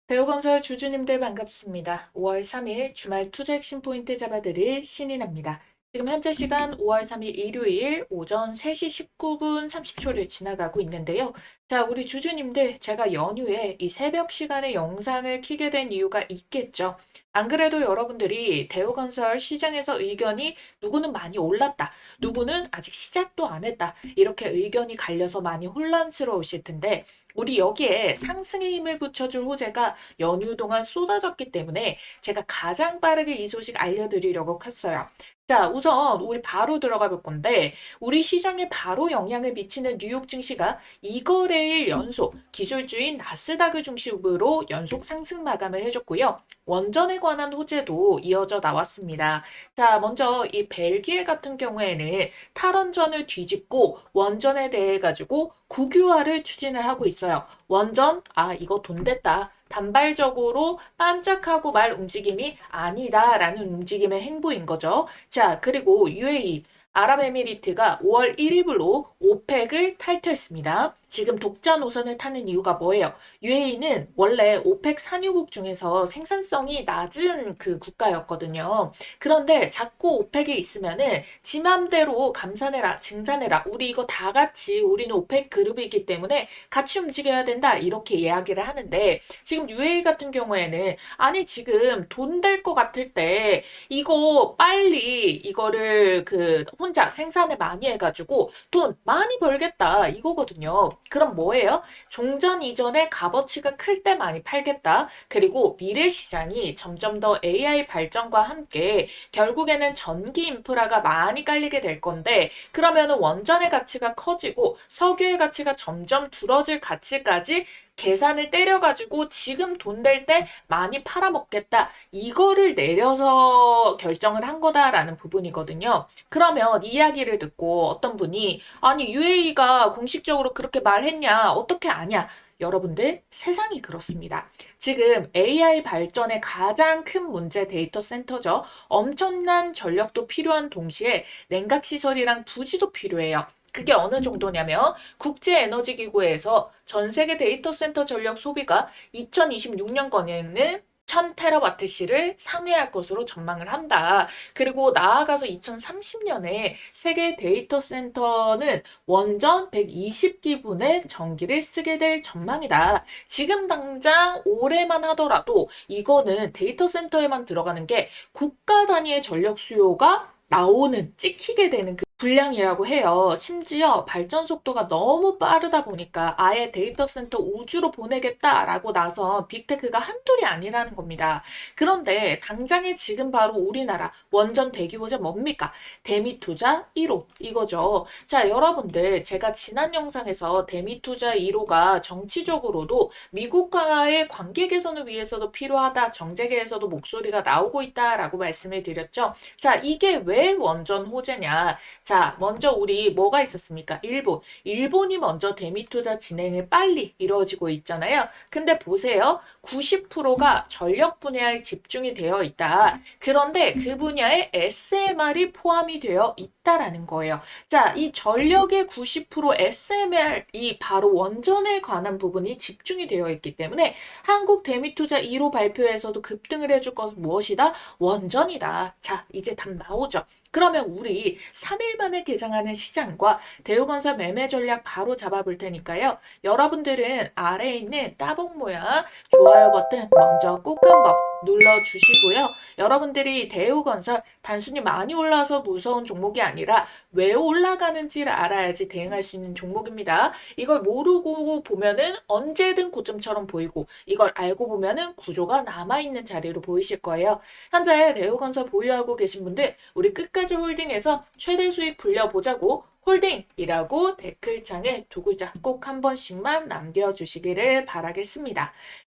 대우건설 주주님들 반갑습니다. 5월 3일 주말 투자 핵심 포인트 잡아드릴 신인합니다. 지금 현재 시간 5월 3일 일요일 오전 3시 19분 30초를 지나가고 있는데요. 자, 우리 주주님들 제가 연휴에 이 새벽 시간에 영상을 켜게 된 이유가 있겠죠. 안 그래도 여러분들이 대우건설 시장에서 의견이 누구는 많이 올랐다, 누구는 아직 시작도 안 했다, 이렇게 의견이 갈려서 많이 혼란스러우실 텐데 우리 여기에 상승의 힘을 붙여줄 호재가 연휴 동안 쏟아졌기 때문에 제가 가장 빠르게 이 소식 알려드리려고 했어요. 자, 우선 우리 바로 들어가 볼 건데 우리 시장에 바로 영향을 미치는 뉴욕 증시가 2거래일 연속 기술주인 나스닥을 중심으로 연속 상승 마감을 해줬고요. 원전에 관한 호재도 이어져 나왔습니다. 자, 먼저 이 벨기에 같은 경우에는 탈원전을 뒤집고 원전에 대해 가지고 국유화를 추진을 하고 있어요. 원전, 이거 돈 됐다. 단발적으로 반짝하고 말 움직임이 아니다라는 움직임의 행보인 거죠. 자, 그리고 UAE, 아랍에미리트가 5월 1일로 오펙을 탈퇴했습니다. 지금 독자 노선을 타는 이유가 뭐예요? UAE는 원래 오펙 산유국 중에서 생산성이 낮은 그 국가였거든요. 그런데 자꾸 오펙에 있으면은 지 맘대로 감산해라, 증산해라. 우리 이거 다 같이 우리는 오펙 그룹이기 때문에 같이 움직여야 된다. 이렇게 이야기를 하는데 지금 UAE 같은 경우에는 아니 지금 돈 될 것 같을 때 이거 빨리 이거를 그 혼자 생산을 많이 해가지고 돈 많이 벌겠다 이거거든요. 그럼 뭐예요? 종전 이전에 값어치가 클 때 많이 팔겠다. 그리고 미래 시장이 점점 더 AI 발전과 함께 결국에는 전기 인프라가 많이 깔리게 될 건데 그러면은 원전의 가치가 커지고 석유의 가치가 점점 줄어들 가치까지 계산을 때려가지고 지금 돈 될 때 많이 팔아먹겠다. 이거를 내려서 결정을 한 거다라는 부분이거든요. 그러면 이야기를 듣고 어떤 분이 아니 UAE가 공식적으로 그렇게 말했냐? 어떻게 아냐? 여러분들 세상이 그렇습니다. 지금 AI 발전의 가장 큰 문제 데이터 센터죠. 엄청난 전력도 필요한 동시에 냉각 시설이랑 부지도 필요해요. 그게 어느 정도냐면 국제에너지기구에서 전 세계 데이터 센터 전력 소비가 2026년권에는 1000테라와트시를 상회할 것으로 전망을 한다. 그리고 나아가서 2030년에 세계 데이터 센터는 원전 120기분의 전기를 쓰게 될 전망이다. 지금 당장 올해만 하더라도 이거는 데이터 센터에만 들어가는 게 국가 단위의 전력 수요가 나오는, 찍히게 되는 그 분량이라고 해요. 심지어 발전 속도가 너무 빠르다 보니까 아예 데이터 센터 우주로 보내겠다라고 나선 빅테크가 한둘이 아니라는 겁니다. 그런데 당장에 지금 바로 우리나라 원전 대기 호재 뭡니까? 대미 투자 1호 이거죠. 자, 여러분들 제가 지난 영상에서 대미 투자 1호가 정치적으로도 미국과의 관계 개선을 위해서도 필요하다. 정재계에서도 목소리가 나오고 있다라고 말씀을 드렸죠. 자, 이게 왜 원전 호재냐? 자, 먼저 우리 뭐가 있었습니까? 일본. 일본이 먼저 대미 투자 진행을 빨리 이루어지고 있잖아요. 근데 보세요. 90%가 전력 분야에 집중이 되어 있다. 그런데 그 분야에 SMR이 포함이 되어 있다라는 거예요. 자, 이 전력의 90% SMR이 바로 원전에 관한 부분이 집중이 되어 있기 때문에 한국 대미 투자 1호 발표에서도 급등을 해줄 것은 무엇이다? 원전이다. 자, 이제 답 나오죠. 그러면 우리 3일 만에 개장하는 시장과 대우건설 매매 전략 바로 잡아볼 테니까요. 여러분들은 아래에 있는 따봉 모양 좋아요 버튼 먼저 꼭 한번 눌러주시고요. 여러분들이 대우건설 단순히 많이 올라서 무서운 종목이 아니라 왜 올라가는지를 알아야지 대응할 수 있는 종목입니다. 이걸 모르고 보면은 언제든 고점처럼 보이고 이걸 알고 보면은 구조가 남아있는 자리로 보이실 거예요. 현재 대우건설 보유하고 계신 분들 우리 끝까지 홀딩해서 최대 수익 불려보자고 홀딩이라고 댓글창에 두 글자 꼭 한 번씩만 남겨주시기를 바라겠습니다.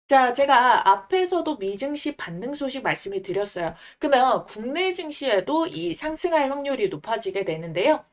자, 제가 앞에서도 미증시 반등 소식 말씀을 드렸어요. 그러면 국내 증시에도 이 상승할 확률이 높아지게 되는데요.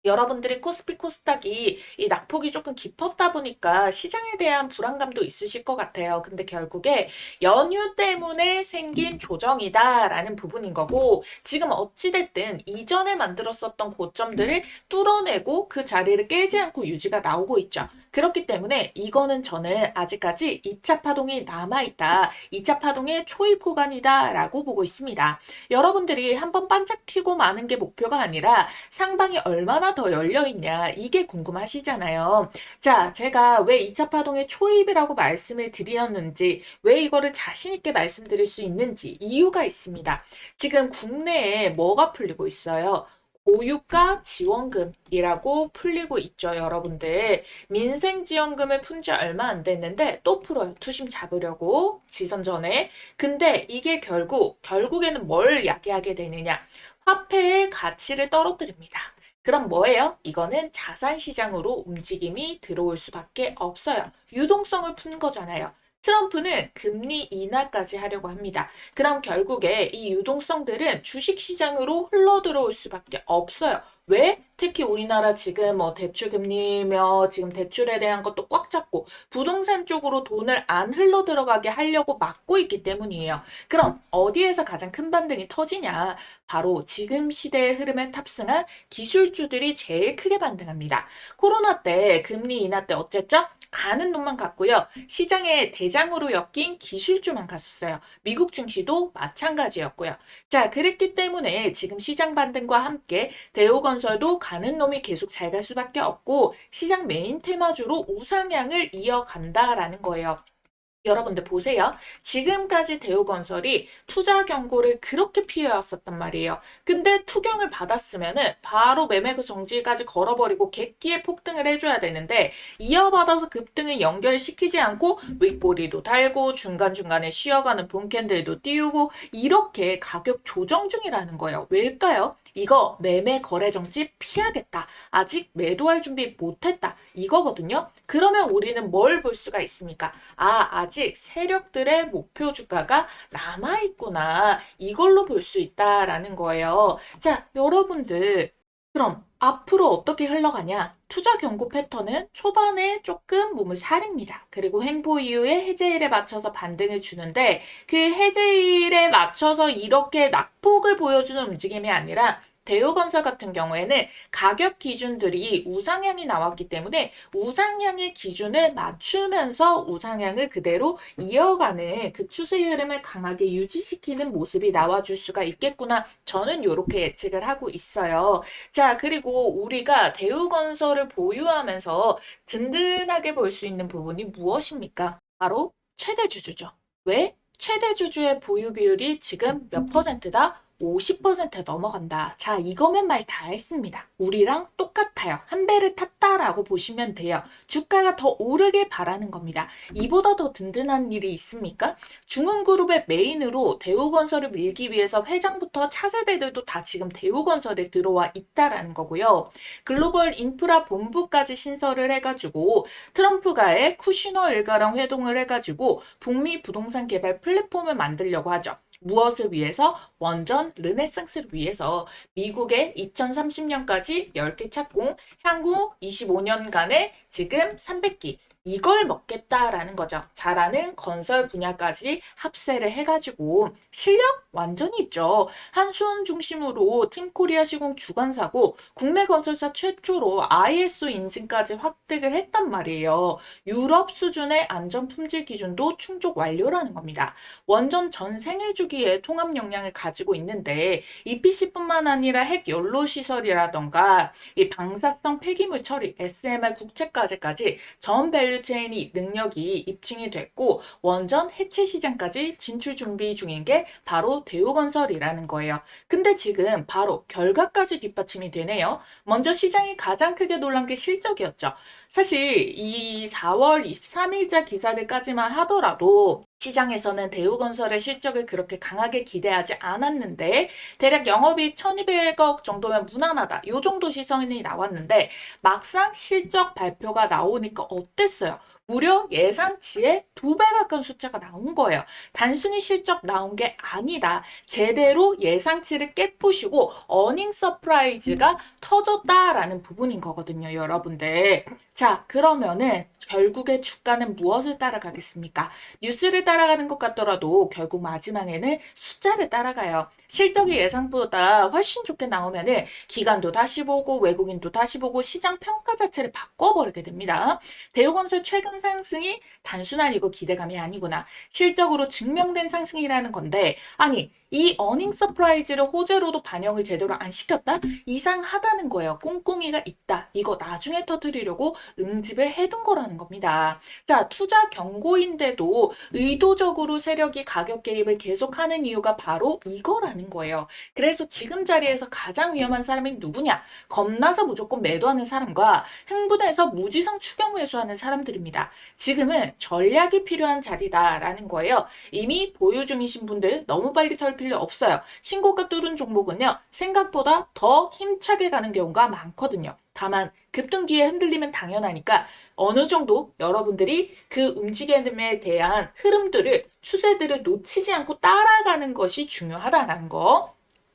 여러분들이 코스피 코스닥이 이 낙폭이 조금 깊었다 보니까 시장에 대한 불안감도 있으실 것 같아요. 근데 결국에 연휴 때문에 생긴 조정이다라는 부분인 거고 지금 어찌됐든 이전에 만들었었던 고점들을 뚫어내고 그 자리를 깨지 않고 유지가 나오고 있죠. 그렇기 때문에 이거는 저는 아직까지 2차 파동이 남아있다. 2차 파동의 초입 구간이다 라고 보고 있습니다. 여러분들이 한번 반짝 튀고 마는 게 목표가 아니라 상방이 얼마나 더 열려있냐 이게 궁금하시잖아요. 자, 제가 왜 2차 파동의 초입이라고 말씀을 드렸는지, 왜 이거를 자신있게 말씀드릴 수 있는지 이유가 있습니다. 지금 국내에 뭐가 풀리고 있어요? 고유가 지원금이라고 풀리고 있죠, 여러분들. 민생지원금을 푼 지 얼마 안 됐는데 또 풀어요. 투심 잡으려고 지선 전에. 근데 이게 결국에는 뭘 야기하게 되느냐? 화폐의 가치를 떨어뜨립니다. 그럼 뭐예요? 이거는 자산시장으로 움직임이 들어올 수밖에 없어요. 유동성을 푼 거잖아요. 트럼프는 금리 인하까지 하려고 합니다. 그럼 결국에 이 유동성들은 주식시장으로 흘러들어올 수밖에 없어요. 왜? 특히 우리나라 지금 뭐 대출금리며 지금 대출에 대한 것도 꽉 잡고 부동산 쪽으로 돈을 안 흘러 들어가게 하려고 막고 있기 때문이에요. 그럼 어디에서 가장 큰 반등이 터지냐? 바로 지금 시대의 흐름에 탑승한 기술주들이 제일 크게 반등합니다. 코로나 때 금리 인하 때 어쨌죠? 가는 놈만 갔고요. 시장의 대장으로 엮인 기술주만 갔었어요. 미국 증시도 마찬가지였고요. 자, 그랬기 때문에 지금 시장 반등과 함께 대우건설도 가는 놈이 계속 잘 갈 수밖에 없고 시장 메인 테마주로 우상향을 이어간다라는 거예요. 여러분들 보세요. 지금까지 대우건설이 투자 경고를 그렇게 피해왔었단 말이에요. 근데 투경을 받았으면은 바로 매매그 정지까지 걸어버리고 객기에 폭등을 해줘야 되는데 이어받아서 급등을 연결시키지 않고 윗꼬리도 달고 중간중간에 쉬어가는 본캔들도 띄우고 이렇게 가격 조정 중이라는 거예요. 왜일까요? 이거 매매 거래 정지 피하겠다. 아직 매도할 준비 못했다. 이거거든요. 그러면 우리는 뭘 볼 수가 있습니까? 아직 세력들의 목표 주가가 남아있구나. 이걸로 볼 수 있다라는 거예요. 자, 여러분들. 그럼 앞으로 어떻게 흘러가냐? 투자 경고 패턴은 초반에 조금 몸을 사립니다. 그리고 횡보 이후에 해제일에 맞춰서 반등을 주는데 그 해제일에 맞춰서 이렇게 낙폭을 보여주는 움직임이 아니라 대우건설 같은 경우에는 가격 기준들이 우상향이 나왔기 때문에 우상향의 기준을 맞추면서 우상향을 그대로 이어가는 그 추세 흐름을 강하게 유지시키는 모습이 나와줄 수가 있겠구나. 저는 이렇게 예측을 하고 있어요. 자, 그리고 우리가 대우건설을 보유하면서 든든하게 볼 수 있는 부분이 무엇입니까? 바로 최대 주주죠. 왜? 최대 주주의 보유 비율이 지금 몇 퍼센트다? 50% 넘어간다. 자, 이거면 말 다 했습니다. 우리랑 똑같아요. 한 배를 탔다라고 보시면 돼요. 주가가 더 오르길 바라는 겁니다. 이보다 더 든든한 일이 있습니까? 중흥그룹의 메인으로 대우건설을 밀기 위해서 회장부터 차세대들도 다 지금 대우건설에 들어와 있다라는 거고요. 글로벌 인프라 본부까지 신설을 해가지고 트럼프가의 쿠시너 일가랑 회동을 해가지고 북미 부동산 개발 플랫폼을 만들려고 하죠. 무엇을 위해서? 원전 르네상스를 위해서 미국의 2030년까지 10개 착공, 향후 25년간의 지금 300기 이걸 먹겠다라는 거죠. 잘하는 건설 분야까지 합세를 해가지고 실력 완전히 있죠. 한수원 중심으로 팀코리아 시공 주관사고 국내 건설사 최초로 ISO 인증까지 획득을 했단 말이에요. 유럽 수준의 안전 품질 기준도 충족 완료라는 겁니다. 원전 전 생애 주기의 통합 역량을 가지고 있는데 EPC뿐만 아니라 핵 연료 시설이라던가 이 방사성 폐기물 처리, SMR 국책까지까지 전 밸류 체인이 능력이 입증이 됐고 원전 해체 시장까지 진출 준비 중인 게 바로 대우건설이라는 거예요. 근데 지금 바로 결과까지 뒷받침이 되네요. 먼저 시장이 가장 크게 놀란 게 실적이었죠. 사실 이 4월 23일자 기사들까지만 하더라도 시장에서는 대우건설의 실적을 그렇게 강하게 기대하지 않았는데 대략 영업이익 1200억 정도면 무난하다. 이 정도 시선이 나왔는데 막상 실적 발표가 나오니까 어땠어요? 무려 예상치의 2배 가까운 숫자가 나온 거예요. 단순히 실적 나온 게 아니다. 제대로 예상치를 깨부시고 어닝 서프라이즈가 터졌다라는 부분인 거거든요, 여러분들. 자, 그러면은 결국에 주가는 무엇을 따라가겠습니까? 뉴스를 따라가는 것 같더라도 결국 마지막에는 숫자를 따라가요. 실적이 예상보다 훨씬 좋게 나오면은 기관도 다시 보고 외국인도 다시 보고 시장 평가 자체를 바꿔버리게 됩니다. 대우건설 최근 상승이 단순한 이거 기대감이 아니구나. 실적으로 증명된 상승이라는 건데, 아니, 이 어닝 서프라이즈를 호재로도 반영을 제대로 안 시켰다? 이상하다는 거예요. 꿍꿍이가 있다. 이거 나중에 터뜨리려고 응집을 해둔 거라는 겁니다. 자, 투자 경고인데도 의도적으로 세력이 가격 개입을 계속하는 이유가 바로 이거라는 거예요. 그래서 지금 자리에서 가장 위험한 사람이 누구냐? 겁나서 무조건 매도하는 사람과 흥분해서 무지성 추격 매수하는 사람들입니다. 지금은 전략이 필요한 자리다라는 거예요. 이미 보유 중이신 분들 너무 빨리 털 필요 없어요. 신고가 뚫은 종목은요, 생각보다 더 힘차게 가는 경우가 많거든요. 다만 급등 뒤에 흔들리면 당연하니까 어느 정도 여러분들이 그 움직임에 대한 흐름들을, 추세들을 놓치지 않고 따라가는 것이 중요하다는 거.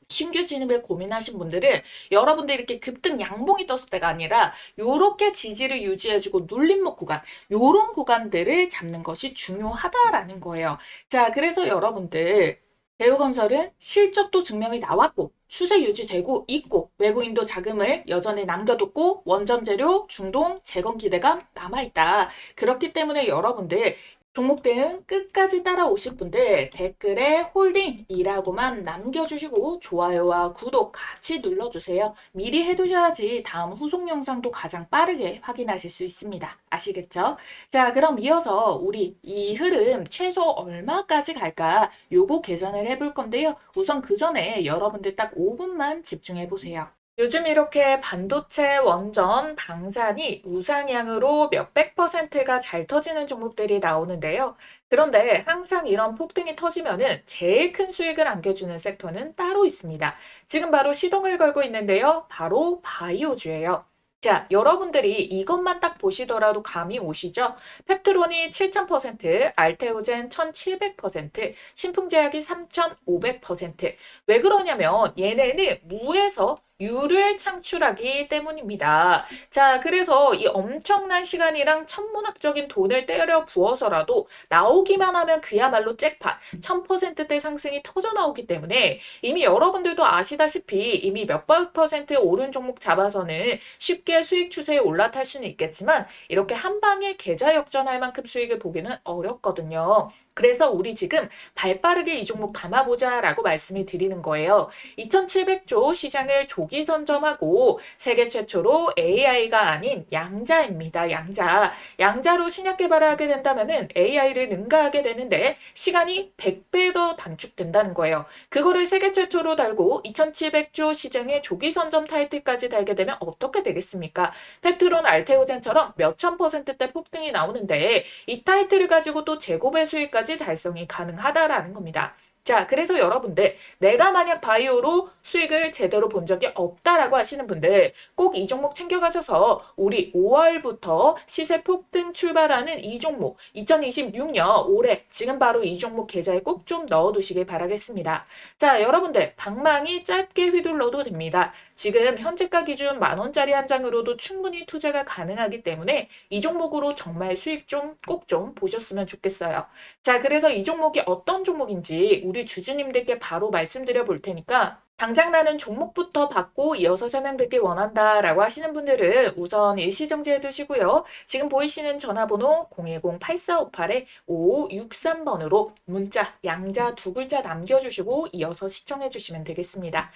신규 진입을 고민하신 분들은 여러분들 이렇게 급등 양봉이 떴을 때가 아니라 요렇게 지지를 유지해주고 눌림목 구간, 요런 구간들을 잡는 것이 중요하다라는 거예요. 자, 그래서 여러분들 대우건설은 실적도 증명이 나왔고 추세 유지되고 있고 외국인도 자금을 여전히 남겨뒀고 원전 재료, 중동, 재건 기대감 남아있다. 그렇기 때문에 여러분들 종목 대응 끝까지 따라오실 분들 댓글에 홀딩이라고만 남겨주시고 좋아요와 구독 같이 눌러주세요. 미리 해두셔야지 다음 후속 영상도 가장 빠르게 확인하실 수 있습니다. 아시겠죠? 자, 그럼 이어서 우리 이 흐름 최소 얼마까지 갈까? 요거 계산을 해볼 건데요. 우선 그 전에 여러분들 딱 5분만 집중해 보세요. 요즘 이렇게 반도체, 원전, 방산이 우상향으로 몇백 %가 잘 터지는 종목들이 나오는데요. 그런데 항상 이런 폭등이 터지면은 제일 큰 수익을 안겨주는 섹터는 따로 있습니다. 지금 바로 시동을 걸고 있는데요. 바로 바이오주예요. 자, 여러분들이 이것만 딱 보시더라도 감이 오시죠? 펩트론이 7000%, 알테오젠 1700%, 신풍제약이 3500%. 왜 그러냐면 얘네는 무에서 유를 창출하기 때문입니다. 자, 그래서 이 엄청난 시간이랑 천문학적인 돈을 때려 부어서라도 나오기만 하면 그야말로 잭팟, 1000%대 상승이 터져 나오기 때문에 이미 여러분들도 아시다시피 이미 몇백 % 오른 종목 잡아서는 쉽게 수익 추세에 올라탈 수는 있겠지만 이렇게 한 방에 계좌 역전할 만큼 수익을 보기는 어렵거든요. 그래서 우리 지금 발빠르게 이 종목 담아보자 라고 말씀을 드리는 거예요. 2700조 시장을 조기 선점하고 세계 최초로 AI가 아닌 양자입니다. 양자. 양자로 신약 개발을 하게 된다면 AI를 능가하게 되는데 시간이 100배 더 단축된다는 거예요. 그거를 세계 최초로 달고 2700조 시장의 조기 선점 타이틀까지 달게 되면 어떻게 되겠습니까? 펩트론 알테오젠처럼 몇천 %대 폭등이 나오는데 이 타이틀을 가지고 또 제곱의 수익까지 달성이 가능하다라는 겁니다. 자, 그래서 여러분들 내가 만약 바이오로 수익을 제대로 본 적이 없다라고 하시는 분들 꼭 이 종목 챙겨가셔서 우리 5월부터 시세 폭등 출발하는 이 종목 2026년 올해 지금 바로 이 종목 계좌에 꼭 좀 넣어두시길 바라겠습니다. 자, 여러분들 방망이 짧게 휘둘러도 됩니다. 지금 현재가 기준 10,000원짜리 한 장으로도 충분히 투자가 가능하기 때문에 이 종목으로 정말 수익 좀 꼭 좀 보셨으면 좋겠어요. 자, 그래서 이 종목이 어떤 종목인지 우리 주주님들께 바로 말씀드려 볼 테니까 당장 나는 종목부터 받고 이어서 설명드리길 원한다라고 하시는 분들은 우선 일시정지해 두시고요. 지금 보이시는 전화번호 010-8458-5563번으로 문자 양자 두 글자 남겨주시고 이어서 시청해 주시면 되겠습니다.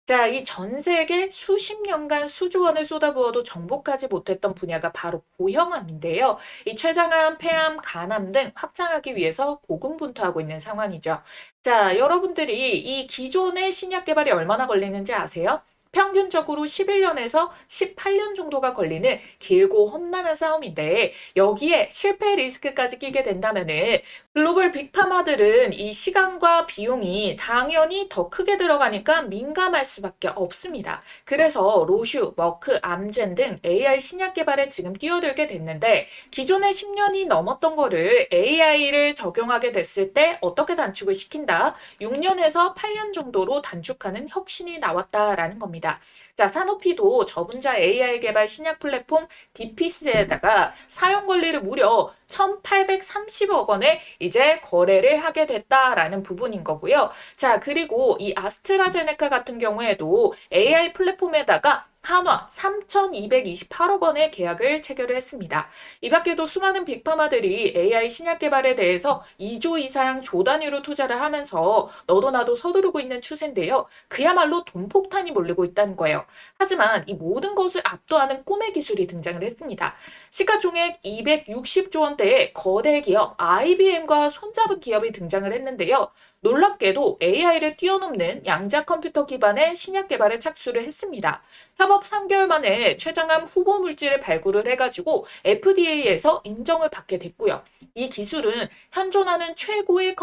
자, 이 전 세계 수십 년간 수조 원을 쏟아부어도 정복하지 못했던 분야가 바로 고형암인데요. 이 췌장암, 폐암, 간암 등 확장하기 위해서 고군분투하고 있는 상황이죠. 자, 여러분들이 이 기존의 신약 개발이 얼마나 걸리는지 아세요? 평균적으로 11년에서 18년 정도가 걸리는 길고 험난한 싸움인데 여기에 실패 리스크까지 끼게 된다면은 글로벌 빅파마들은 이 시간과 비용이 당연히 더 크게 들어가니까 민감할 수밖에 없습니다. 그래서 로슈, 머크, 암젠 등 AI 신약 개발에 지금 뛰어들게 됐는데 기존에 10년이 넘었던 거를 AI를 적용하게 됐을 때 어떻게 단축을 시킨다? 6년에서 8년 정도로 단축하는 혁신이 나왔다라는 겁니다. 자, 사노피도 저분자 AI 개발 신약 플랫폼 디피스에다가 사용 권리를 무려 1,830억 원에 이제 거래를 하게 됐다라는 부분인 거고요. 자, 그리고 이 아스트라제네카 같은 경우에도 AI 플랫폼에다가 한화 3,228억 원의 계약을 체결을 했습니다. 이 밖에도 수많은 빅파마들이 AI 신약 개발에 대해서 2조 이상 조 단위로 투자를 하면서 너도 나도 서두르고 있는 추세인데요. 그야말로 돈폭탄이 몰리고 있다는 거예요. 하지만 이 모든 것을 압도하는 꿈의 기술이 등장을 했습니다. 시가총액 260조 원대의 거대 기업 IBM과 손잡은 기업이 등장을 했는데요. 놀랍게도 AI를 뛰어넘는 양자 컴퓨터 기반의 신약 개발에 착수를 했습니다. 협업 3개월 만에 최장암 후보 물질을 발굴을 해가지고 FDA에서 인정을 받게 됐고요. 이 기술은 현존하는 최고의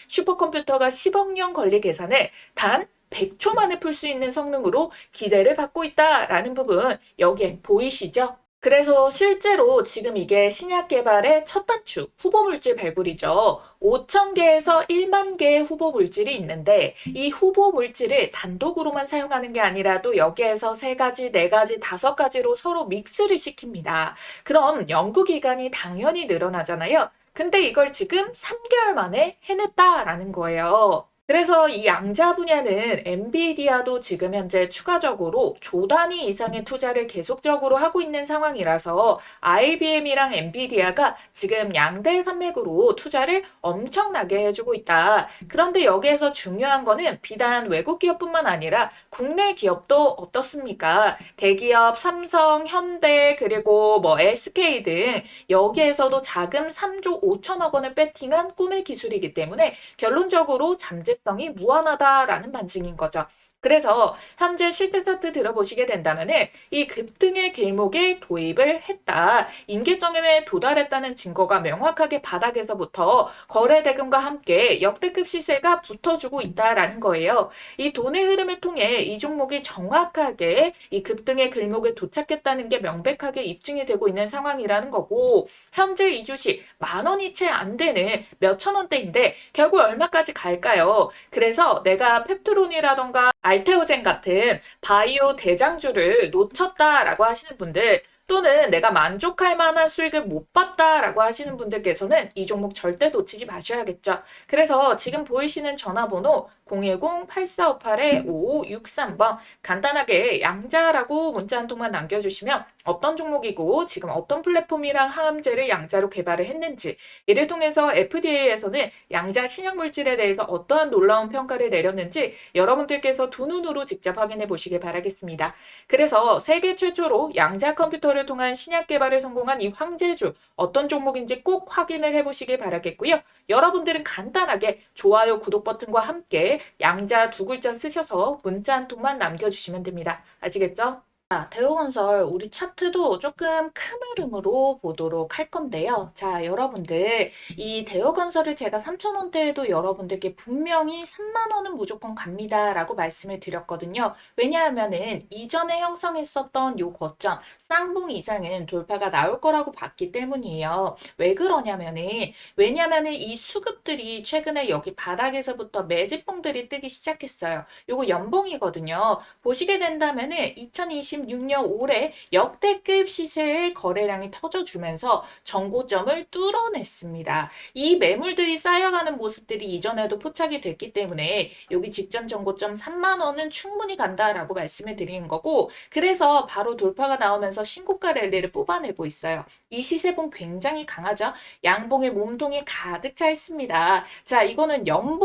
슈퍼컴퓨터가 10억 년 권리 계산을 단 100초 만에 풀 수 있는 성능으로 기대를 받고 있다라는 부분 여기에 보이시죠? 그래서 실제로 지금 이게 신약 개발의 첫 단추, 후보 물질 발굴이죠. 5,000개에서 1만 개의 후보 물질이 있는데 이 후보 물질을 단독으로만 사용하는 게 아니라도 여기에서 3가지, 4가지, 5가지로 서로 믹스를 시킵니다. 그럼 연구 기간이 당연히 늘어나잖아요. 근데 이걸 지금 3개월 만에 해냈다라는 거예요. 그래서 이 양자 분야는 엔비디아도 지금 현재 추가적으로 조 단위 이상의 투자를 계속적으로 하고 있는 상황이라서 IBM이랑 엔비디아가 지금 양대 산맥으로 투자를 엄청나게 해주고 있다. 그런데 여기에서 중요한 거는 비단 외국 기업뿐만 아니라 국내 기업도 어떻습니까? 대기업 삼성, 현대 그리고 뭐 SK 등 여기에서도 자금 3조 5천억 원을 배팅한 꿈의 기술이기 때문에 결론적으로 잠재성이 무한하다라는 반증인 거죠. 그래서 현재 실제 차트 들어보시게 된다면 이 급등의 길목에 도입을 했다. 임계점에 도달했다는 증거가 명확하게 바닥에서부터 거래 대금과 함께 역대급 시세가 붙어주고 있다라는 거예요. 이 돈의 흐름을 통해 이 종목이 정확하게 이 급등의 길목에 도착했다는 게 명백하게 입증이 되고 있는 상황이라는 거고 현재 이 주식 10,000원이 채 안 되는 몇천 원대인데 결국 얼마까지 갈까요? 그래서 내가 펩트론이라던가 알테오젠 같은 바이오 대장주를 놓쳤다라고 하시는 분들 또는 내가 만족할 만한 수익을 못 봤다라고 하시는 분들께서는 이 종목 절대 놓치지 마셔야겠죠. 그래서 지금 보이시는 전화번호 010-8458-5563번 간단하게 양자라고 문자 한 통만 남겨주시면 어떤 종목이고 지금 어떤 플랫폼이랑 항암제를 양자로 개발을 했는지 이를 통해서 FDA에서는 양자 신약 물질에 대해서 어떠한 놀라운 평가를 내렸는지 여러분들께서 두 눈으로 직접 확인해 보시길 바라겠습니다. 그래서 세계 최초로 양자 컴퓨터를 통한 신약 개발에 성공한 이 황제주 어떤 종목인지 꼭 확인을 해보시길 바라겠고요. 여러분들은 간단하게 좋아요, 구독 버튼과 함께 양자 두 글자 쓰셔서 문자 한 통만 남겨주시면 됩니다. 아시겠죠? 자, 대우건설 우리 차트도 조금 큰 흐름으로 보도록 할 건데요. 자, 여러분들 이 대우건설을 제가 3,000원대에도 여러분들께 분명히 3만 원은 무조건 갑니다 라고 말씀을 드렸거든요. 왜냐하면은 이전에 형성했었던 요 고점 쌍봉 이상은 돌파가 나올 거라고 봤기 때문이에요. 왜 그러냐면은 왜냐면은 이 수급들이 최근에 여기 바닥에서부터 매집봉들이 뜨기 시작했어요. 요거 연봉이거든요. 보시게 된다면은 2026년 올해 역대급 시세의 거래량이 터져주면서 정고점을 뚫어냈습니다. 이 매물들이 쌓여가는 모습들이 이전에도 포착이 됐기 때문에 여기 직전 정고점 3만 원은 충분히 간다라고 말씀을 드리는 거고 그래서 바로 돌파가 나오면서 신고가 랠리를 뽑아내고 있어요. 이 시세봉 굉장히 강하죠. 양봉에 몸통이 가득 차 있습니다. 자, 이거는 연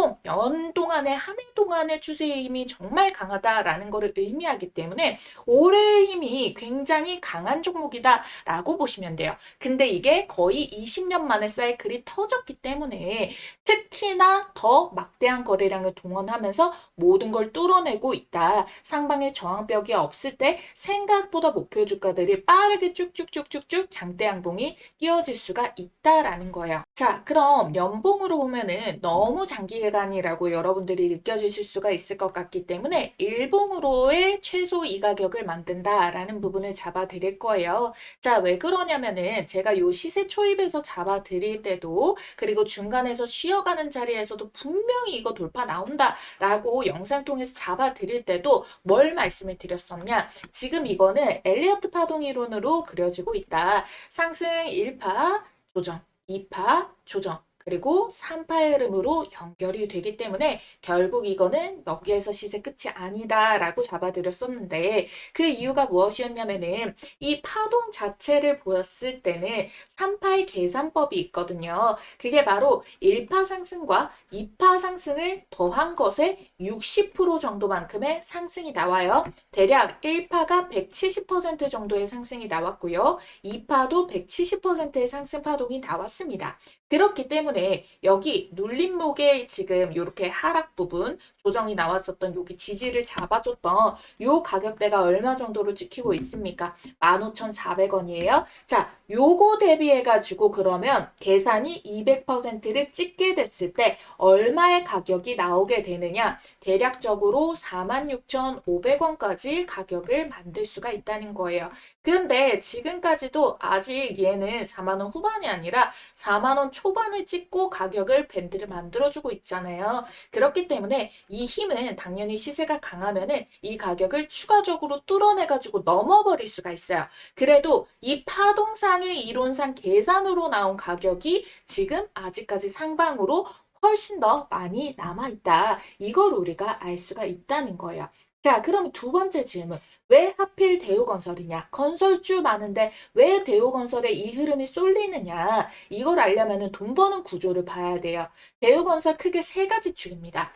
동안의 한 해 동안의 추세 힘이 정말 강하다라는 것을 의미하기 때문에 올해 거래의 힘이 굉장히 강한 종목이다라고 보시면 돼요. 근데 이게 거의 20년 만에 사이클이 터졌기 때문에 특히나 더 막대한 거래량을 동원하면서 모든 걸 뚫어내고 있다. 상방의 저항벽이 없을 때 생각보다 목표 주가들이 빠르게 쭉쭉쭉쭉쭉 장대 양봉이 띄워질 수가 있다라는 거예요. 자, 그럼 연봉으로 보면은 너무 장기간이라고 여러분들이 느껴지실 수가 있을 것 같기 때문에 일봉으로의 최소 이 가격을 만든다라는 부분을 잡아 드릴 거예요. 자, 왜 그러냐면은 제가 요 시세 초입에서 잡아 드릴 때도 그리고 중간에서 쉬어가는 자리에서도 분명히 이거 돌파 나온다라고 영상 통해서 잡아 드릴 때도 뭘 말씀을 드렸었냐? 지금 이거는 엘리어트 파동 이론으로 그려지고 있다. 상승 1파 조정, 2파 조정, 그리고 3파의 흐름으로 연결이 되기 때문에 결국 이거는 여기에서 시세 끝이 아니다라고 잡아드렸었는데 그 이유가 무엇이었냐면은 이 파동 자체를 보였을 때는 3파의 계산법이 있거든요. 그게 바로 1파 상승과 2파 상승을 더한 것의 60% 정도만큼의 상승이 나와요. 대략 1파가 170% 정도의 상승이 나왔고요. 2파도 170%의 상승 파동이 나왔습니다. 그렇기 때문에 여기 눌림목에 지금 이렇게 하락 부분 조정이 나왔었던 여기 지지를 잡아줬던 요 가격대가 얼마 정도로 찍히고 있습니까? 15,400원이에요. 자, 요거 대비해가지고 그러면 계산이 200%를 찍게 됐을 때 얼마의 가격이 나오게 되느냐? 대략적으로 46,500원까지 가격을 만들 수가 있다는 거예요. 근데 지금까지도 아직 얘는 4만원 후반이 아니라 4만원 초반을 찍고 가격을 밴드를 만들어주고 있잖아요. 그렇기 때문에 이 힘은 당연히 시세가 강하면은 이 가격을 추가적으로 뚫어내가지고 넘어버릴 수가 있어요. 그래도 이 파동상의 이론상 계산으로 나온 가격이 지금 아직까지 상방으로 훨씬 더 많이 남아있다. 이걸 우리가 알 수가 있다는 거예요. 자, 그럼 두 번째 질문. 왜 하필 대우건설이냐? 건설주 많은데 왜 대우건설에 이 흐름이 쏠리느냐? 이걸 알려면 돈 버는 구조를 봐야 돼요. 대우건설 크게 세 가지 축입니다.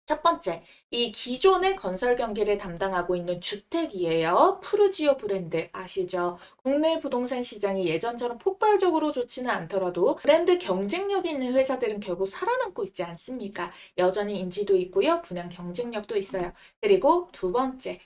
첫 번째, 이 기존의 건설 경기를 담당하고 있는 주택이에요. 푸르지오 브랜드 아시죠? 국내 부동산 시장이 예전처럼 폭발적으로 좋지는 않더라도 브랜드 경쟁력 있는 회사들은 결국 살아남고 있지 않습니까? 여전히 인지도 있고요. 분양 경쟁력도 있어요. 그리고 두 번째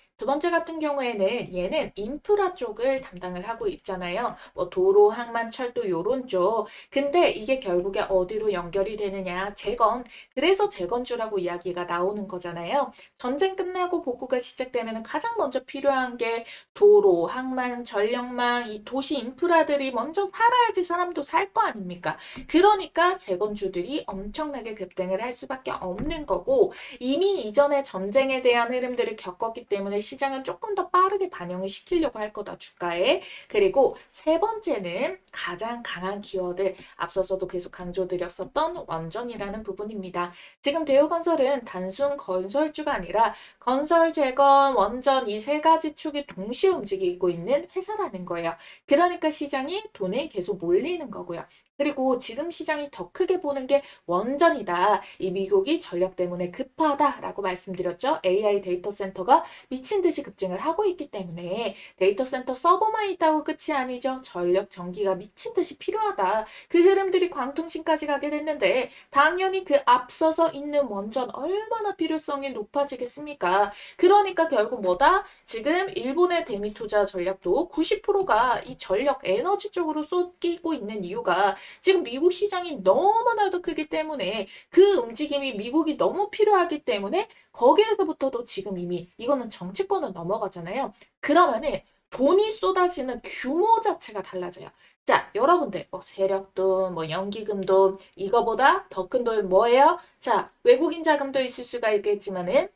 같은 경우에는 얘는 인프라 쪽을 담당을 하고 있잖아요. 뭐 도로, 항만, 철도 요런 쪽. 근데 이게 결국에 어디로 연결이 되느냐? 재건. 그래서 재건주라고 이야기가 나오는 거잖아요. 전쟁 끝나고 복구가 시작되면 가장 먼저 필요한 게 도로, 항만, 전력망, 이 도시 인프라들이 먼저 살아야지 사람도 살 거 아닙니까? 그러니까 재건주들이 엄청나게 급등을 할 수밖에 없는 거고 이미 이전에 전쟁에 대한 흐름들을 겪었기 때문에 시장은 조금 더 빠르게 반영을 시키려고 할 거다, 주가에. 그리고 세 번째는 가장 강한 키워드, 앞서서도 계속 강조드렸었던 원전이라는 부분입니다. 지금 대우건설은 단순 건설주가 아니라 건설, 재건, 원전 이 세 가지 축이 동시에 움직이고 있는 회사라는 거예요. 그러니까 시장이 돈에 계속 몰리는 거고요. 그리고 지금 시장이 더 크게 보는 게 원전이다. 이 미국이 전력 때문에 급하다라고 말씀드렸죠. AI 데이터 센터가 미친 듯이 급증을 하고 있기 때문에 데이터 센터 서버만 있다고 끝이 아니죠. 전력, 전기가 미친 듯이 필요하다. 그 흐름들이 광통신까지 가게 됐는데 당연히 그 앞서서 있는 원전 얼마나 필요성이 높아지겠습니까? 그러니까 결국 뭐다? 지금 일본의 대미 투자 전략도 90%가 이 전력 에너지 쪽으로 쏟기고 있는 이유가 지금 미국 시장이 너무나도 크기 때문에 그 움직임이 미국이 너무 필요하기 때문에 거기에서부터도 지금 이미 이거는 정치권은 넘어가잖아요. 그러면은 돈이 쏟아지는 규모 자체가 달라져요. 자, 여러분들 뭐 세력돈, 뭐 연기금돈 이거보다 더 큰 돈 뭐예요? 자, 외국인 자금도 있을 수가 있겠지만은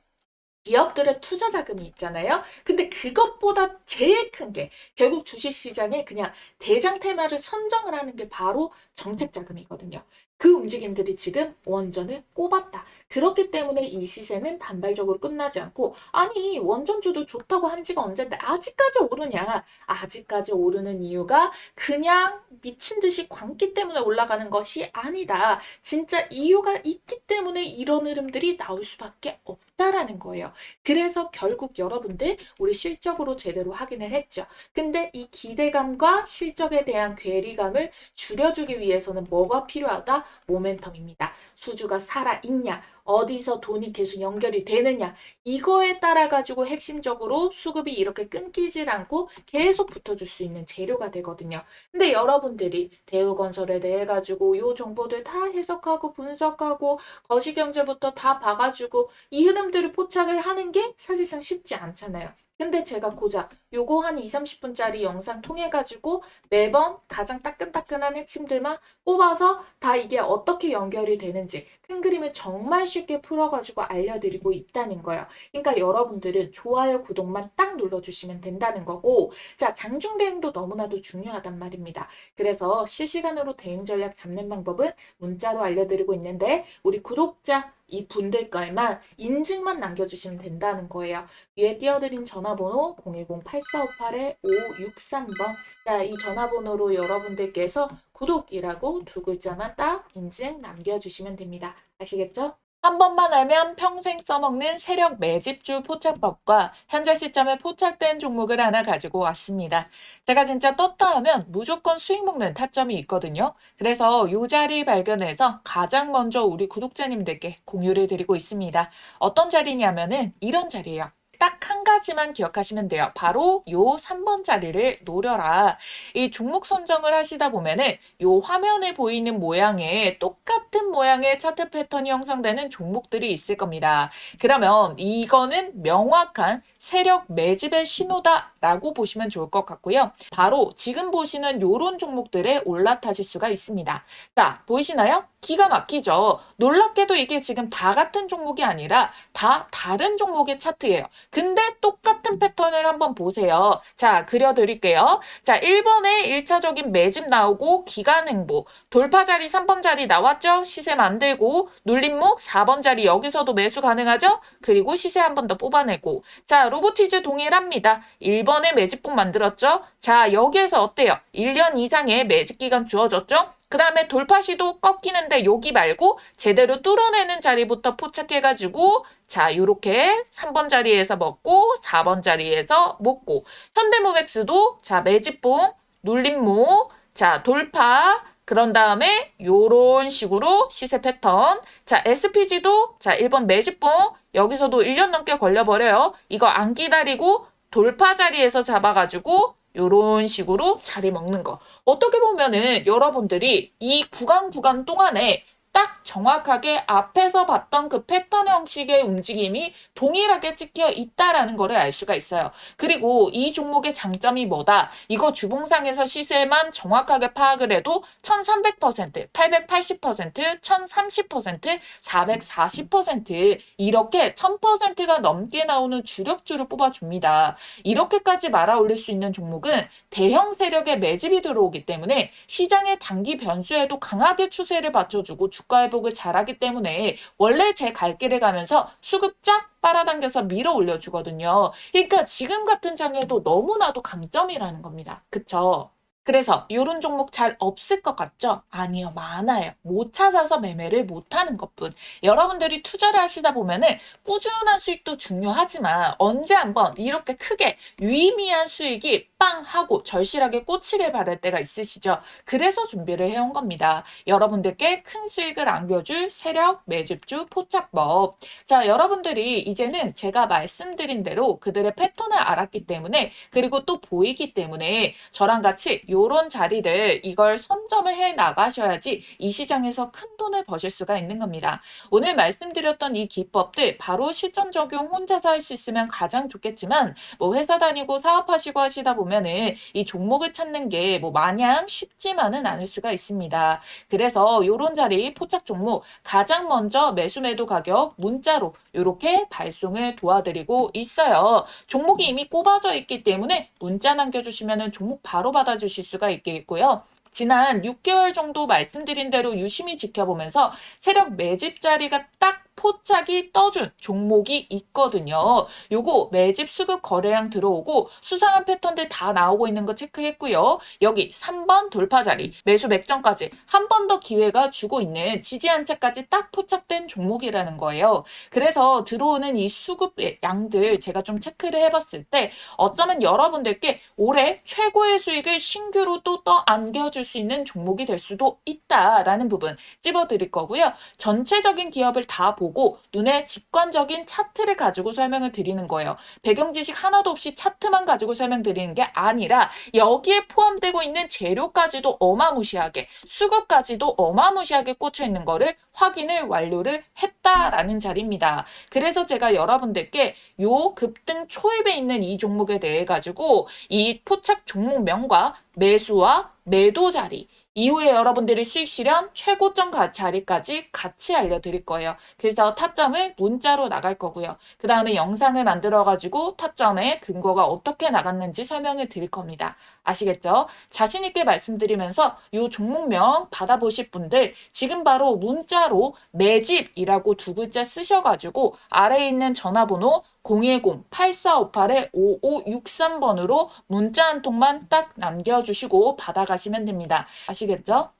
기업들의 투자 자금이 있잖아요. 근데 그것보다 제일 큰 게 결국 주식시장에 그냥 대장 테마를 선정을 하는 게 바로 정책 자금이거든요. 그 움직임들이 지금 원전을 꼽았다. 그렇기 때문에 이 시세는 단발적으로 끝나지 않고 아니 원전주도 좋다고 한 지가 언젠데 아직까지 오르냐. 아직까지 오르는 이유가 그냥 미친 듯이 광기 때문에 올라가는 것이 아니다. 진짜 이유가 있기 때문에 이런 흐름들이 나올 수밖에 없다라는 거예요. 그래서 결국 여러분들 우리 실적으로 제대로 확인을 했죠. 근데 이 기대감과 실적에 대한 괴리감을 줄여주기 위해서는 뭐가 필요하다? 모멘텀입니다. 수주가 살아있냐? 어디서 돈이 계속 연결이 되느냐? 이거에 따라 가지고 핵심적으로 수급이 이렇게 끊기질 않고 계속 붙어줄 수 있는 재료가 되거든요. 근데 여러분들이 대우건설에 대해 가지고 요 정보들 다 해석하고 분석하고 거시경제부터 다 봐가지고 이 흐름들을 포착을 하는 게 사실상 쉽지 않잖아요. 근데 제가 고작 요거 한 2, 30분짜리 영상 통해 가지고 매번 가장 따끈따끈한 핵심들만 뽑아서 다 이게 어떻게 연결이 되는지 큰 그림을 정말 쉽게 풀어가지고 알려드리고 있다는 거예요. 그러니까 여러분들은 좋아요, 구독만 딱 눌러주시면 된다는 거고 자, 장중 대응도 너무나도 중요하단 말입니다. 그래서 실시간으로 대응 전략 잡는 방법은 문자로 알려드리고 있는데 우리 구독자 이 분들 거에만 인증만 남겨주시면 된다는 거예요. 위에 띄워드린 전화번호 010-8458-563번 자, 이 전화번호로 여러분들께서 구독이라고 두 글자만 딱 인증 남겨주시면 됩니다. 아시겠죠? 한 번만 알면 평생 써먹는 세력 매집주 포착법과 현재 시점에 포착된 종목을 하나 가지고 왔습니다. 제가 진짜 떴다 하면 무조건 수익 먹는 타점이 있거든요. 그래서 이 자리 발견해서 가장 먼저 우리 구독자님들께 공유를 드리고 있습니다. 어떤 자리냐면은 이런 자리예요. 딱 한 가지만 기억하시면 돼요. 바로 요 3번 자리를 노려라. 이 종목 선정을 하시다 보면은 요 화면에 보이는 모양의 똑같은 모양의 차트 패턴이 형성되는 종목들이 있을 겁니다. 그러면 이거는 명확한 세력 매집의 신호다라고 보시면 좋을 것 같고요. 바로 지금 보시는 요런 종목들에 올라타실 수가 있습니다. 자, 보이시나요? 기가 막히죠. 놀랍게도 이게 지금 다 같은 종목이 아니라 다 다른 종목의 차트예요. 근데 똑같은 패턴을 한번 보세요. 자, 그려드릴게요. 자, 1번에 1차적인 매집 나오고 기간 횡보, 돌파 자리 3번 자리 나왔죠? 시세 만들고 눌림목 4번 자리 여기서도 매수 가능하죠? 그리고 시세 한 번 더 뽑아내고 자, 로보티즈 동일합니다. 1번에 매집봉 만들었죠? 자, 여기에서 어때요? 1년 이상의 매집 기간 주어졌죠? 그 다음에 돌파 시도 꺾이는데 여기 말고 제대로 뚫어내는 자리부터 포착해가지고 자, 요렇게 3번 자리에서 먹고 4번 자리에서 먹고 현대모백스도 자, 매집봉, 눌림목, 자, 돌파 그런 다음에 요런 식으로 시세 패턴 자, SPG도 자, 1번 매집봉 여기서도 1년 넘게 걸려버려요. 이거 안 기다리고 돌파 자리에서 잡아가지고 요런 식으로 자리 먹는 거. 어떻게 보면은 여러분들이 이 구간 동안에 딱 정확하게 앞에서 봤던 그 패턴 형식의 움직임이 동일하게 찍혀 있다라는 거를 알 수가 있어요. 그리고 이 종목의 장점이 뭐다? 이거 주봉상에서 시세만 정확하게 파악을 해도 1300%, 880%, 1030%, 440% 이렇게 1000%가 넘게 나오는 주력주를 뽑아줍니다. 이렇게까지 말아 올릴 수 있는 종목은 대형 세력의 매집이 들어오기 때문에 시장의 단기 변수에도 강하게 추세를 받쳐주고 주가 회복을 잘하기 때문에 원래 제 갈 길을 가면서 수급 쫙 빨아당겨서 밀어 올려주거든요. 그러니까 지금 같은 장에도 너무나도 강점이라는 겁니다. 그쵸? 그래서 이런 종목 잘 없을 것 같죠? 아니요, 많아요. 못 찾아서 매매를 못하는 것뿐. 여러분들이 투자를 하시다 보면은 꾸준한 수익도 중요하지만 언제 한번 이렇게 크게 유의미한 수익이 빵 하고 절실하게 꽂히길 바랄 때가 있으시죠? 그래서 준비를 해온 겁니다. 여러분들께 큰 수익을 안겨줄 세력 매집주 포착법. 자, 여러분들이 이제는 제가 말씀드린 대로 그들의 패턴을 알았기 때문에 그리고 또 보이기 때문에 저랑 같이 요런 자리를 이걸 선점을 해 나가셔야지 이 시장에서 큰 돈을 버실 수가 있는 겁니다. 오늘 말씀드렸던 이 기법들 바로 실전 적용 혼자서 할 수 있으면 가장 좋겠지만 뭐 회사 다니고 사업하시고 하시다 보면은 이 종목을 찾는 게 뭐 마냥 쉽지만은 않을 수가 있습니다. 그래서 요런 자리 포착 종목 가장 먼저 매수 매도 가격 문자로 이렇게 발송을 도와드리고 있어요. 종목이 이미 꼽아져 있기 때문에 문자 남겨주시면 종목 바로 받아주실 수가 있겠고요. 지난 6개월 정도 말씀드린 대로 유심히 지켜보면서 세력 매집 자리가 딱 포착이 떠준 종목이 있거든요. 요거 매집 수급 거래량 들어오고 수상한 패턴들 다 나오고 있는 거 체크했고요. 여기 3번 돌파 자리, 매수 맥점까지 한 번 더 기회가 주고 있는 지지 한차까지 딱 포착된 종목이라는 거예요. 그래서 들어오는 이 수급의 양들 제가 좀 체크를 해봤을 때 어쩌면 여러분들께 올해 최고의 수익을 신규로 또 안겨줄 수 있는 종목이 될 수도 있다라는 부분 찝어드릴 거고요. 전체적인 기업을 다 보고 눈에 직관적인 차트를 가지고 설명을 드리는 거예요. 배경 지식 하나도 없이 차트만 가지고 설명드리는 게 아니라 여기에 포함되고 있는 재료까지도 어마무시하게 수급까지도 어마무시하게 꽂혀 있는 거를 확인을 완료를 했다라는 자리입니다. 그래서 제가 여러분들께 요 급등 초입에 있는 이 종목에 대해 가지고 이 포착 종목명과 매수와 매도 자리 이후에 여러분들이 수익 실현 최고점 자리까지 같이 알려드릴 거예요. 그래서 타점을 문자로 나갈 거고요. 그 다음에 영상을 만들어가지고 타점의 근거가 어떻게 나갔는지 설명을 드릴 겁니다. 아시겠죠? 자신 있게 말씀드리면서 이 종목명 받아보실 분들 지금 바로 문자로 매집이라고 두 글자 쓰셔가지고 아래에 있는 전화번호 010-8458-5563번으로 문자 한 통만 딱 남겨주시고 받아가시면 됩니다. 아시겠죠?